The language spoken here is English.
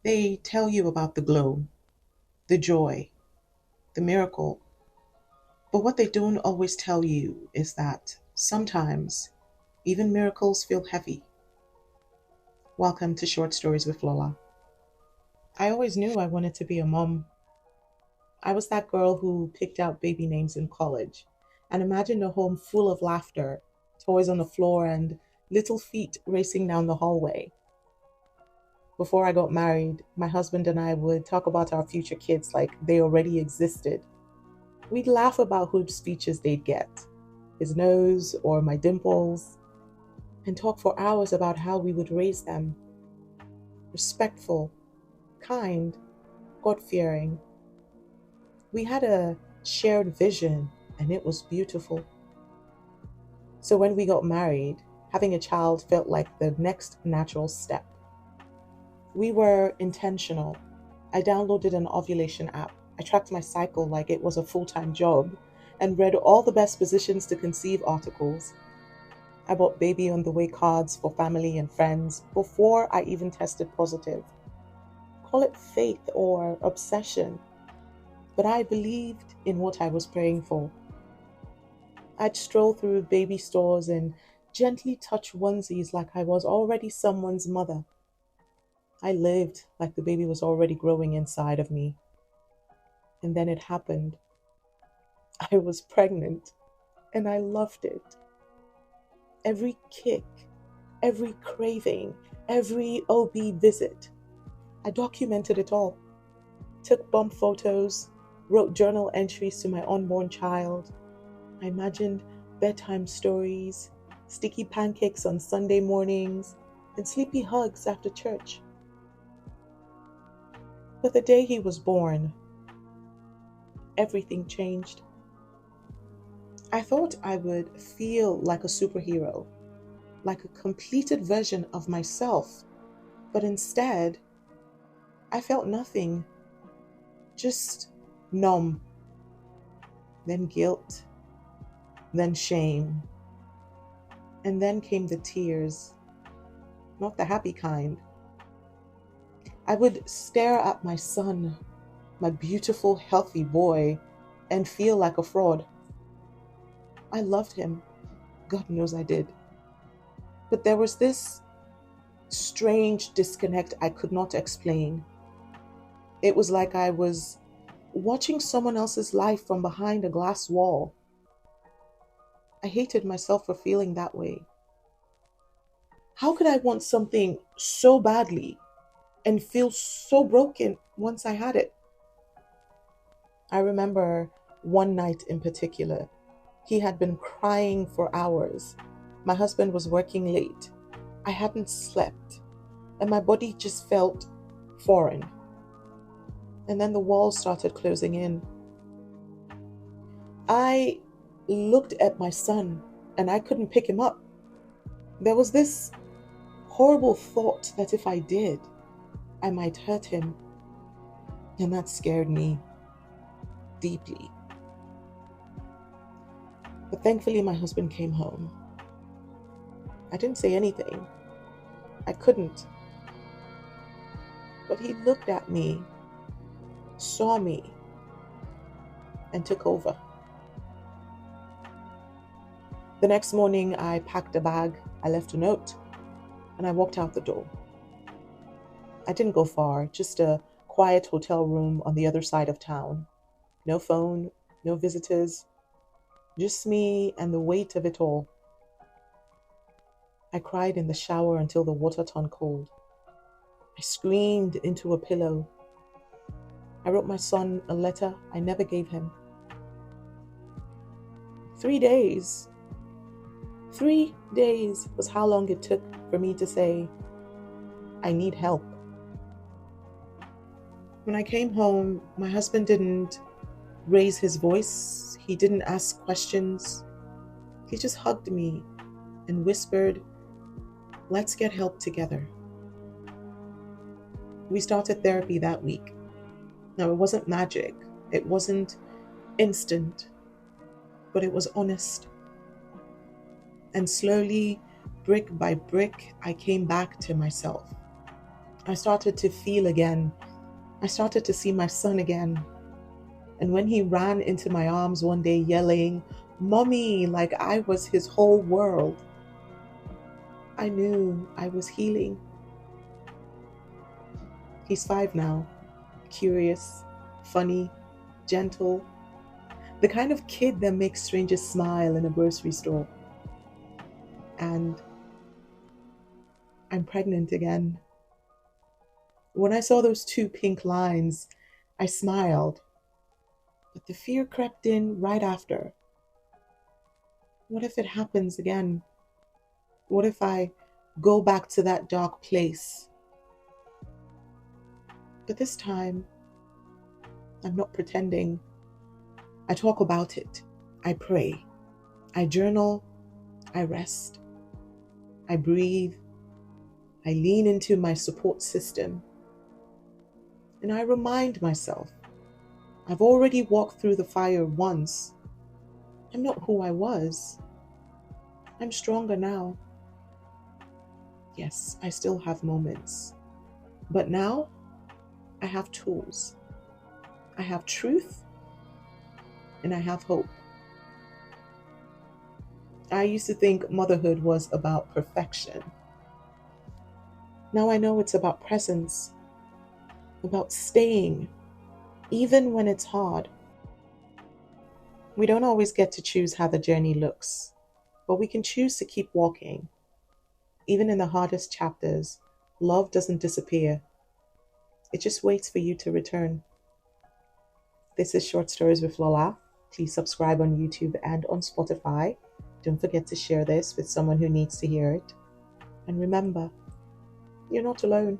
They tell you about the glow, the joy, the miracle, but what they don't always tell you is that sometimes even miracles feel heavy. Welcome to Short Stories with Lola. I always knew I wanted to be a mom. I was that girl who picked out baby names in college and imagined a home full of laughter, toys on the floor, and little feet racing down the hallway. Before I got married, my husband and I would talk about our future kids like they already existed. We'd laugh about whose speeches they'd get, his nose or my dimples, and talk for hours about how we would raise them respectful, kind, God fearing. We had a shared vision, and it was beautiful. So when we got married, having a child felt like the next natural step. We were intentional. I downloaded an ovulation app. I tracked my cycle like it was a full time job and read all the best positions to conceive articles. I bought baby on the way cards for family and friends before I even tested positive. Call it faith or obsession, but I believed in what I was praying for. I'd stroll through baby stores and gently touch onesies like I was already someone's mother. I lived like the baby was already growing inside of me. And then it happened. I was pregnant and I loved it. Every kick, every craving, every OB visit. I documented it all. Took bump photos, wrote journal entries to my unborn child. I imagined bedtime stories, sticky pancakes on Sunday mornings, and sleepy hugs after church. But the day he was born, everything changed. I thought I would feel like a superhero, like a completed version of myself, but instead, I felt nothing, just numb, then guilt, then shame, and then came the tears, not the happy kind. I would stare at my son, my beautiful, healthy boy, and feel like a fraud. I loved him. God knows I did. But there was this strange disconnect I could not explain. It was like I was watching someone else's life from behind a glass wall. I hated myself for feeling that way. How could I want something so badly and feel so broken once I had it? I remember one night in particular. He had been crying for hours. My husband was working late. I hadn't slept, and my body just felt foreign. And then the walls started closing in. I looked at my son and I couldn't pick him up. There was this horrible thought that if I did, I might hurt him. And that scared me deeply. But thankfully, my husband came home. I didn't say anything. I couldn't. But he looked at me, saw me, and took over. The next morning, I packed a bag, I left a note, and I walked out the door. I didn't go far, just a quiet hotel room on the other side of town. No phone, no visitors, just me and the weight of it all. I cried in the shower until the water turned cold. I screamed into a pillow. I wrote my son a letter I never gave him. 3 days. 3 days was how long it took for me to say, I need help. When I came home, my husband didn't raise his voice. He didn't ask questions. He just hugged me and whispered, let's get help together. We started therapy that week. Now, it wasn't magic. It wasn't instant, but it was honest. And slowly, brick by brick, I came back to myself. I started to feel again. I started to see my son again. And when he ran into my arms one day yelling, "Mommy," like I was his whole world, I knew I was healing. He's 5 now, curious, funny, gentle, the kind of kid that makes strangers smile in a grocery store. And I'm pregnant again. When I saw those 2 pink lines, I smiled, but the fear crept in right after. What if it happens again? What if I go back to that dark place? But this time, I'm not pretending. I talk about it. I pray. I journal. I rest. I breathe. I lean into my support system. And I remind myself, I've already walked through the fire once. I'm not who I was. I'm stronger now. Yes, I still have moments. But now, I have tools. I have truth, and I have hope. I used to think motherhood was about perfection. Now I know it's about presence, about staying, even when it's hard. We don't always get to choose how the journey looks, but we can choose to keep walking. Even in the hardest chapters, love doesn't disappear. It just waits for you to return. This is Short Stories with Lola. Please subscribe on YouTube and on Spotify. Don't forget to share this with someone who needs to hear it. And remember, you're not alone.